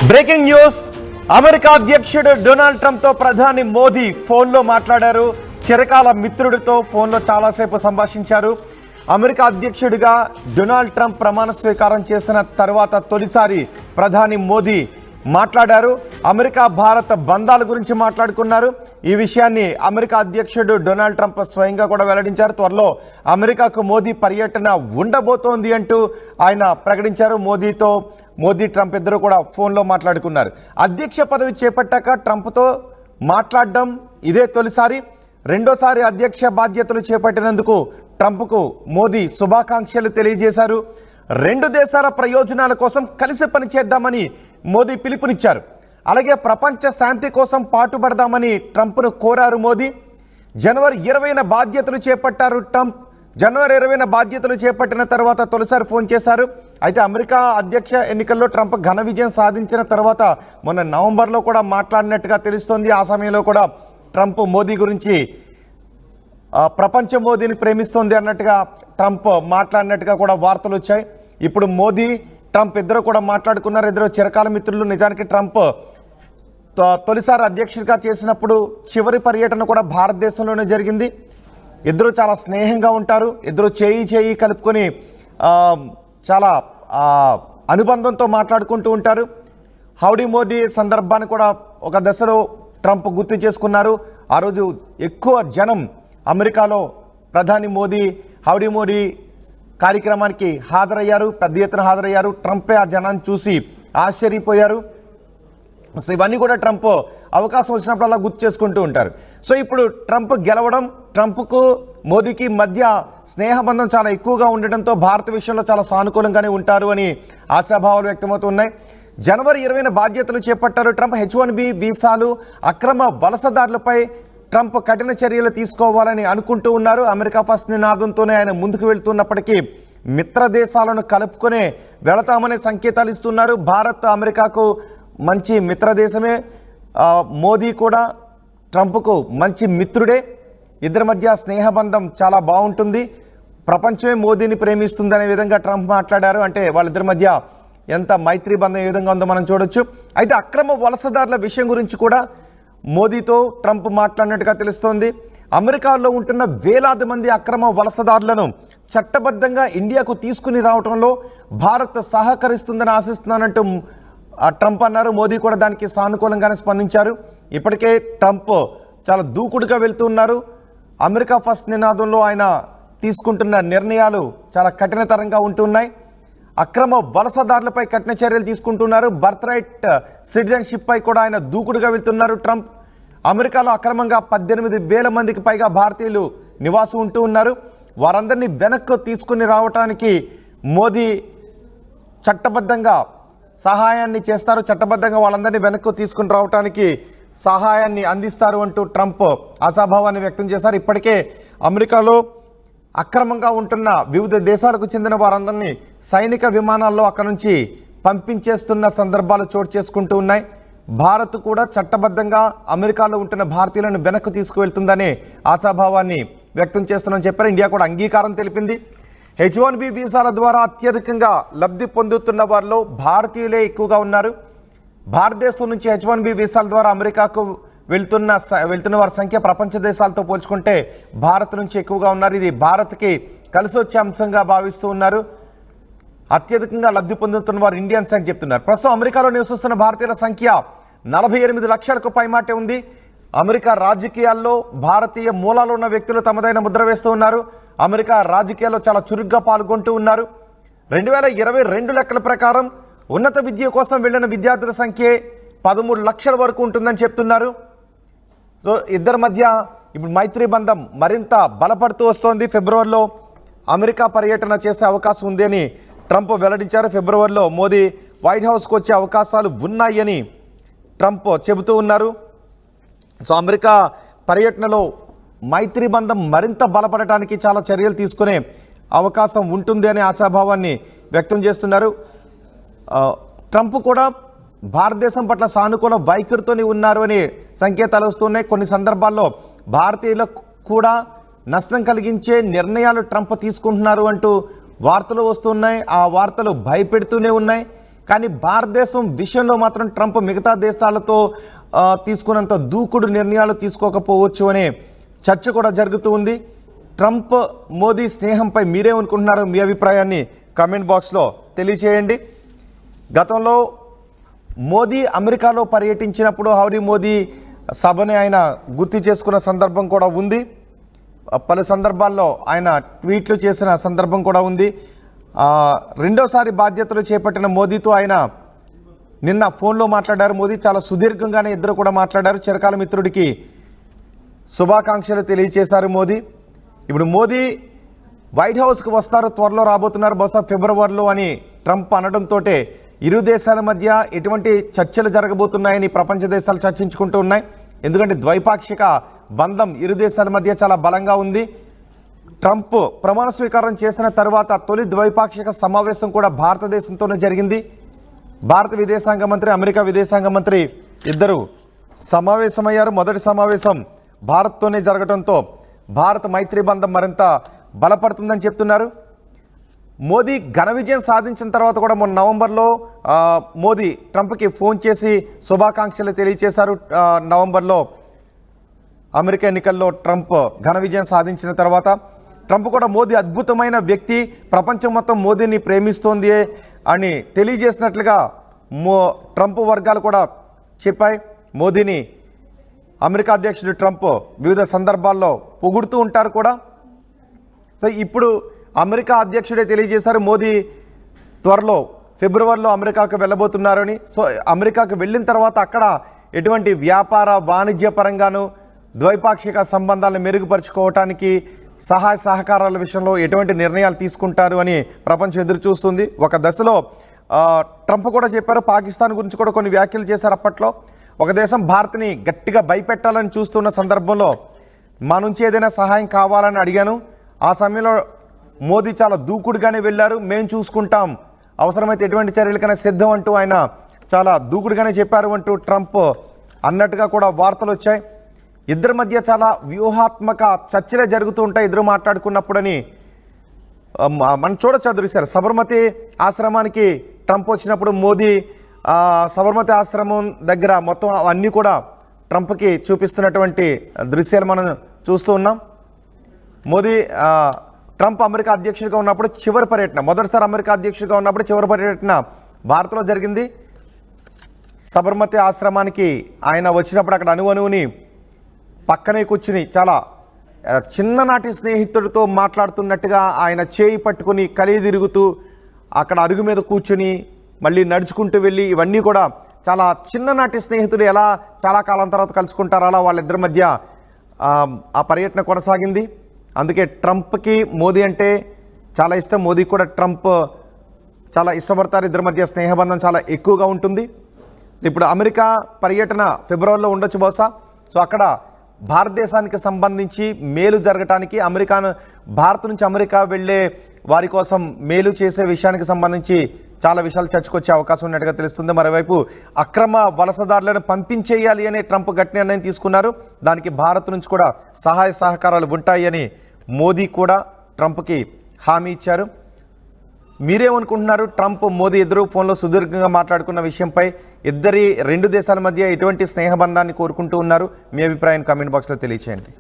Breaking news. America అధ్యక్షుడు Donald Trump తో ప్రధాని మోదీ ఫోన్లో మాట్లాడారు. చిరకాల మిత్రుడితో ఫోన్లో చాలాసేపు సంభాషించారు. అమెరికా అధ్యక్షుడిగా డొనాల్డ్ ట్రంప్ ప్రమాణ స్వీకారం చేసిన తర్వాత తొలిసారి ప్రధాని మోదీ మాట్లాడారు. అమెరికా భారత బంధాల గురించి మాట్లాడుకున్నారు. ఈ విషయాన్ని అమెరికా అధ్యక్షుడు డొనాల్డ్ ట్రంప్ స్వయంగా కూడా వెల్లడించారు. త్వరలో అమెరికాకు మోదీ పర్యటన ఉండబోతోంది అంటూ ఆయన ప్రకటించారు. మోదీ ట్రంప్ ఇద్దరు కూడా ఫోన్లో మాట్లాడుకున్నారు. అధ్యక్ష పదవి చేపట్టాక ట్రంప్తో మాట్లాడడం ఇదే తొలిసారి. రెండోసారి అధ్యక్ష బాధ్యతలు చేపట్టినందుకు ట్రంప్కు మోదీ శుభాకాంక్షలు తెలియజేశారు. రెండు దేశాల ప్రయోజనాల కోసం కలిసి పనిచేద్దామని మోదీ పిలుపునిచ్చారు. అలాగే ప్రపంచ శాంతి కోసం పాటుపడదామని ట్రంప్ను కోరారు మోదీ. జనవరి 20న బాధ్యతలు చేపట్టారు ట్రంప్. జనవరి 20న బాధ్యతలు చేపట్టిన తర్వాత తొలిసారి ఫోన్ చేశారు. అయితే అమెరికా అధ్యక్ష ఎన్నికల్లో ట్రంప్ ఘన విజయం సాధించిన తర్వాత మొన్న నవంబర్లో కూడా మాట్లాడినట్టుగా తెలుస్తోంది. ఆ సమయంలో కూడా ట్రంప్ మోదీ గురించి ప్రపంచం మోదీని ప్రేమిస్తోంది అన్నట్టుగా ట్రంప్ మాట్లాడినట్టుగా కూడా వార్తలు వచ్చాయి. ఇప్పుడు మోదీ ట్రంప్ ఇద్దరు కూడా మాట్లాడుకున్నారు. ఇద్దరు చిరకాల మిత్రులు. నిజానికి ట్రంప్ తొలిసారి అధ్యక్షుడిగా చేసినప్పుడు చివరి పర్యటన కూడా భారతదేశంలోనే జరిగింది. ఇద్దరు చాలా స్నేహంగా ఉంటారు. ఇద్దరు చేయి కలుపుకొని చాలా అనుబంధంతో మాట్లాడుకుంటూ ఉంటారు. హౌడీ మోదీ సందర్భాన్ని కూడా ఒక దశలో ట్రంప్ గుర్తు చేసుకున్నారు. ఆ రోజు ఎక్కువ జనం అమెరికాలో ప్రధాని మోదీ హౌడీ మోదీ కార్యక్రమానికి హాజరయ్యారు. పెద్ద ఎత్తున హాజరయ్యారు. ట్రంపే ఆ జనాన్ని చూసి ఆశ్చర్యపోయారు. సో ఇవన్నీ కూడా ట్రంప్ అవకాశం వచ్చినప్పుడు అలా గుర్తు చేసుకుంటూ ఉంటారు. సో ఇప్పుడు ట్రంప్ గెలవడం, ట్రంప్కు మోదీకి మధ్య స్నేహబంధం చాలా ఎక్కువగా ఉండడంతో భారత విషయంలో చాలా సానుకూలంగానే ఉంటారు అని ఆశాభావాలు వ్యక్తమవుతున్నాయి. జనవరి 20న బాధ్యతలు చేపట్టారు ట్రంప్. H1B వీసాలు, అక్రమ వలసదారులపై ట్రంప్ కఠిన చర్యలు తీసుకోవాలని అనుకుంటూ ఉన్నారు. అమెరికా ఫస్ట్ నినాదంతోనే ఆయన ముందుకు వెళ్తున్నప్పటికీ మిత్ర దేశాలను కలుపుకొనే వెళతామనే సంకేతాలు ఇస్తున్నారు. భారత్ అమెరికాకు మంచి మిత్ర దేశమే. మోదీ కూడా ట్రంప్కు మంచి మిత్రుడే. ఇద్దరి మధ్య స్నేహబంధం చాలా బాగుంటుంది. ప్రపంచమే మోదీని ప్రేమిస్తుంది అనే విధంగా ట్రంప్ మాట్లాడారు. అంటే వాళ్ళిద్దరి మధ్య ఎంత మైత్రి బంధం ఏ విధంగా ఉందో మనం చూడొచ్చు. అయితే అక్రమ వలసదారుల విషయం గురించి కూడా మోదీతో ట్రంప్ మాట్లాడినట్టుగా తెలుస్తోంది. అమెరికాలో ఉంటున్న వేలాది మంది అక్రమ వలసదారులను చట్టబద్ధంగా ఇండియాకు తీసుకుని రావడంలో భారత్ సహకరిస్తుందని ఆశిస్తున్నానంటూ ట్రంప్ అన్నారు. మోదీ కూడా దానికి సానుకూలంగానే స్పందించారు. ఇప్పటికే ట్రంప్ చాలా దూకుడుగా వెళ్తూ ఉన్నారు. అమెరికా ఫస్ట్ నినాదంలో ఆయన తీసుకుంటున్న నిర్ణయాలు చాలా కఠినతరంగా ఉంటున్నాయి. అక్రమ వలసదారులపై కఠిన చర్యలు తీసుకుంటున్నారు. బర్త్ రైట్ సిటిజన్షిప్ పై కూడా ఆయన దూకుడుగా వెళ్తున్నారు ట్రంప్. అమెరికాలో అక్రమంగా 18,000 మందికి పైగా భారతీయులు నివాసం ఉంటూ ఉన్నారు. వారందరినీ వెనక్కు తీసుకుని రావడానికి మోదీ చట్టబద్ధంగా సహాయాన్ని చేస్తారు. చట్టబద్ధంగా వాళ్ళందరినీ వెనక్కు తీసుకుని రావడానికి సహాయాన్ని అందిస్తారు అంటూ ట్రంప్ ఆశాభావాన్ని వ్యక్తం చేశారు. ఇప్పటికే అమెరికాలో అక్రమంగా ఉంటున్న వివిధ దేశాలకు చెందిన వారందరినీ సైనిక విమానాల్లో అక్కడ నుంచి పంపించేస్తున్న సందర్భాలు చోటు చేసుకుంటూ ఉన్నాయి. భారత్ కూడా చట్టబద్ధంగా అమెరికాలో ఉంటున్న భారతీయులను వెనక్కు తీసుకువెళ్తుందనే ఆశాభావాన్ని వ్యక్తం చేస్తున్నామని చెప్పారు. ఇండియా కూడా అంగీకారం తెలిపింది. H1B వీసాల ద్వారా అత్యధికంగా లబ్ధి పొందుతున్న వారిలో భారతీయులే ఎక్కువగా ఉన్నారు. భారతదేశం నుంచి H1B వీసాల ద్వారా అమెరికాకు వెళ్తున్న వారి సంఖ్య ప్రపంచ దేశాలతో పోల్చుకుంటే భారత్ నుంచి ఎక్కువగా ఉన్నారు. ఇది భారత్కి కలిసి వచ్చే అంశంగా భావిస్తూ ఉన్నారు. అత్యధికంగా లబ్ధి పొందుతున్న వారు ఇండియన్స్ అని చెప్తున్నారు. ప్రస్తుతం అమెరికాలో నివసిస్తున్న భారతీయుల సంఖ్య 48 లక్షలకు పైమాటే ఉంది. అమెరికా రాజకీయాల్లో భారతీయ మూలాలు ఉన్న వ్యక్తులు తమదైన ముద్ర వేస్తూ ఉన్నారు. అమెరికా రాజకీయాల్లో చాలా చురుగ్గా పాల్గొంటూ ఉన్నారు. 2022 లెక్కల ప్రకారం ఉన్నత విద్య కోసం వెళ్ళిన విద్యార్థుల సంఖ్య 13 లక్షల వరకు ఉంటుందని చెప్తున్నారు. సో ఇద్దరి మధ్య ఇప్పుడు మైత్రి బంధం మరింత బలపడుతూ వస్తోంది. ఫిబ్రవరిలో అమెరికా పర్యటన చేసే అవకాశం ఉంది అని ట్రంప్ వెల్లడించారు. ఫిబ్రవరిలో మోదీ వైట్ హౌస్కు వచ్చే అవకాశాలు ఉన్నాయని ట్రంప్ చెబుతూ ఉన్నారు. సో అమెరికా పర్యటనలో మైత్రి బంధం మరింత బలపడటానికి చాలా చర్యలు తీసుకునే అవకాశం ఉంటుంది అనే ఆశాభావాన్ని వ్యక్తం చేస్తున్నారు. ట్రంప్ కూడా భారతదేశం పట్ల సానుకూల వైఖరితోనే ఉన్నారు అనే సంకేతాలు వస్తున్నాయి. కొన్ని సందర్భాల్లో భారతీయులకు కూడా నష్టం కలిగించే నిర్ణయాలు ట్రంప్ తీసుకుంటున్నారు అంటూ వార్తలు వస్తున్నాయి. ఆ వార్తలు భయపెడుతూనే ఉన్నాయి. కానీ భారతదేశం విషయంలో మాత్రం ట్రంప్ మిగతా దేశాలతో తీసుకున్నంత దూకుడు నిర్ణయాలు తీసుకోకపోవచ్చు అనే చర్చ కూడా జరుగుతూ ఉంది. ట్రంప్ మోదీ స్నేహంపై మీరేమనుకుంటున్నారో మీ అభిప్రాయాన్ని కామెంట్ బాక్స్లో తెలియచేయండి. గతంలో మోదీ అమెరికాలో పర్యటించినప్పుడు హౌడీ మోదీ సభని ఆయన గుర్తు చేసుకున్న సందర్భం కూడా ఉంది. పలు సందర్భాల్లో ఆయన ట్వీట్లు చేసిన సందర్భం కూడా ఉంది. రెండోసారి బాధ్యతలు చేపట్టిన మోదీతో ఆయన నిన్న ఫోన్లో మాట్లాడారు. మోదీ చాలా సుదీర్ఘంగానే ఇద్దరు కూడా మాట్లాడారు. చిరకాల మిత్రుడికి శుభాకాంక్షలు తెలియజేశారు మోదీ. ఇప్పుడు మోదీ వైట్ హౌస్కి వస్తారు, త్వరలో రాబోతున్నారు, బహుశా ఫిబ్రవరిలో అని ట్రంప్ అనడంతో ఇరు దేశాల మధ్య ఎటువంటి చర్చలు జరగబోతున్నాయని ప్రపంచ దేశాలు చర్చించుకుంటూ ఉన్నాయి. ఎందుకంటే ద్వైపాక్షిక బంధం ఇరు దేశాల మధ్య చాలా బలంగా ఉంది. ట్రంప్ ప్రమాణ స్వీకారం చేసిన తర్వాత తొలి ద్వైపాక్షిక సమావేశం కూడా భారతదేశంతోనే జరిగింది. భారత విదేశాంగ మంత్రి, అమెరికా విదేశాంగ మంత్రి ఇద్దరు సమావేశమయ్యారు. మొదటి సమావేశం భారత్తోనే జరగడంతో భారత మైత్రి బంధం మరింత బలపడుతుందని చెప్తున్నారు. మోదీ ఘన విజయం సాధించిన తర్వాత కూడా మొన్న నవంబర్లో మోదీ ట్రంప్కి ఫోన్ చేసి శుభాకాంక్షలు తెలియజేశారు. నవంబర్లో అమెరికా ఎన్నికల్లో ట్రంప్ ఘన విజయం సాధించిన తర్వాత ట్రంప్ కూడా మోదీ అద్భుతమైన వ్యక్తి, ప్రపంచం మొత్తం మోదీని ప్రేమిస్తోంది అని తెలియజేసినట్లుగా ట్రంప్ వర్గాలు కూడా చెప్పాయి. మోదీని అమెరికా అధ్యక్షుడు ట్రంప్ వివిధ సందర్భాల్లో పొగుడుతూ ఉంటారు కూడా. సో ఇప్పుడు అమెరికా అధ్యక్షుడే తెలియజేశారు మోదీ త్వరలో ఫిబ్రవరిలో అమెరికాకు వెళ్ళబోతున్నారని. సో అమెరికాకు వెళ్ళిన తర్వాత అక్కడ ఎటువంటి వ్యాపార వాణిజ్య పరంగాను ద్వైపాక్షిక సంబంధాలను మెరుగుపరుచుకోవటానికి సహాయ సహకారాల విషయంలో ఎటువంటి నిర్ణయాలు తీసుకుంటారు అని ప్రపంచం ఎదురు చూస్తుంది. ఒక దశలో ట్రంప్ కూడా చెప్పారు, పాకిస్తాన్ గురించి కూడా కొన్ని వ్యాఖ్యలు చేశారు. అప్పట్లో ఒక దేశం భారత్ని గట్టిగా భయపెట్టాలని చూస్తున్న సందర్భంలో మా నుంచి ఏదైనా సహాయం కావాలని అడిగాను. ఆ సమయంలో మోదీ చాలా దూకుడుగానే వెళ్ళారు, మేము చూసుకుంటాం, అవసరమైతే ఎటువంటి చర్యలకైనా సిద్ధం అంటూ ఆయన చాలా దూకుడుగానే చెప్పారు అంటూ ట్రంప్ అన్నట్టుగా కూడా వార్తలు వచ్చాయి. ఇద్దరి మధ్య చాలా వ్యూహాత్మక చర్చలే జరుగుతూ ఉంటాయి ఇద్దరు మాట్లాడుకున్నప్పుడని మనం చూడొచ్చు. ఆ దృశ్యాలు సబర్మతి ఆశ్రమానికి ట్రంప్ వచ్చినప్పుడు మోదీ సబర్మతి ఆశ్రమం దగ్గర మొత్తం అవన్నీ కూడా ట్రంప్కి చూపిస్తున్నటువంటి దృశ్యాలు మనం చూస్తూ ఉన్నాం. మోదీ ట్రంప్ అమెరికా అధ్యక్షుడిగా ఉన్నప్పుడు చివరి పర్యటన, మొదటిసారి అమెరికా అధ్యక్షుడిగా ఉన్నప్పుడు చివరి పర్యటన భారత్లో జరిగింది. సబర్మతి ఆశ్రమానికి ఆయన వచ్చినప్పుడు అక్కడ అణువణువుని పక్కనే కూర్చుని చాలా చిన్ననాటి స్నేహితుడితో మాట్లాడుతున్నట్టుగా ఆయన చేయి పట్టుకుని కలిగి తిరుగుతూ అక్కడ అరుగు మీద కూర్చుని మళ్ళీ నడుచుకుంటూ వెళ్ళి ఇవన్నీ కూడా చాలా చిన్ననాటి స్నేహితులు ఎలా చాలా కాలం తర్వాత కలుసుకుంటారో అలా వాళ్ళిద్దరి మధ్య ఆ పర్యటన కొనసాగింది. అందుకే ట్రంప్కి మోదీ అంటే చాలా ఇష్టం, మోదీ కూడా ట్రంప్ చాలా ఇష్టపడతారు. ఇద్దరి మధ్య స్నేహబంధం చాలా ఎక్కువగా ఉంటుంది. ఇప్పుడు అమెరికా పర్యటన ఫిబ్రవరిలో ఉండొచ్చు బహుశా. సో అక్కడ భారతదేశానికి సంబంధించి మేలు జరగటానికి భారత్ నుంచి అమెరికా వెళ్ళే వారి కోసం మేలు చేసే విషయానికి సంబంధించి చాలా విషయాలు చర్చకొచ్చే అవకాశం ఉన్నట్టుగా తెలుస్తుంది. మరోవైపు అక్రమ వలసదారులను పంపించేయాలి అనే ట్రంప్ గట్టి నిర్ణయం తీసుకున్నారు. దానికి భారత్ నుంచి కూడా సహాయ సహకారాలు ఉంటాయి అని మోదీ కూడా ట్రంప్కి హామీ ఇచ్చారు. మీరేమనుకుంటున్నారు? ట్రంప్ మోదీ ఇద్దరు ఫోన్లో సుదీర్ఘంగా మాట్లాడుకున్న విషయంపై రెండు దేశాల మధ్య ఎటువంటి స్నేహబంధాన్ని కోరుకుంటూ ఉన్నారు? మీ అభిప్రాయం కామెంట్ బాక్స్లో తెలియచేయండి.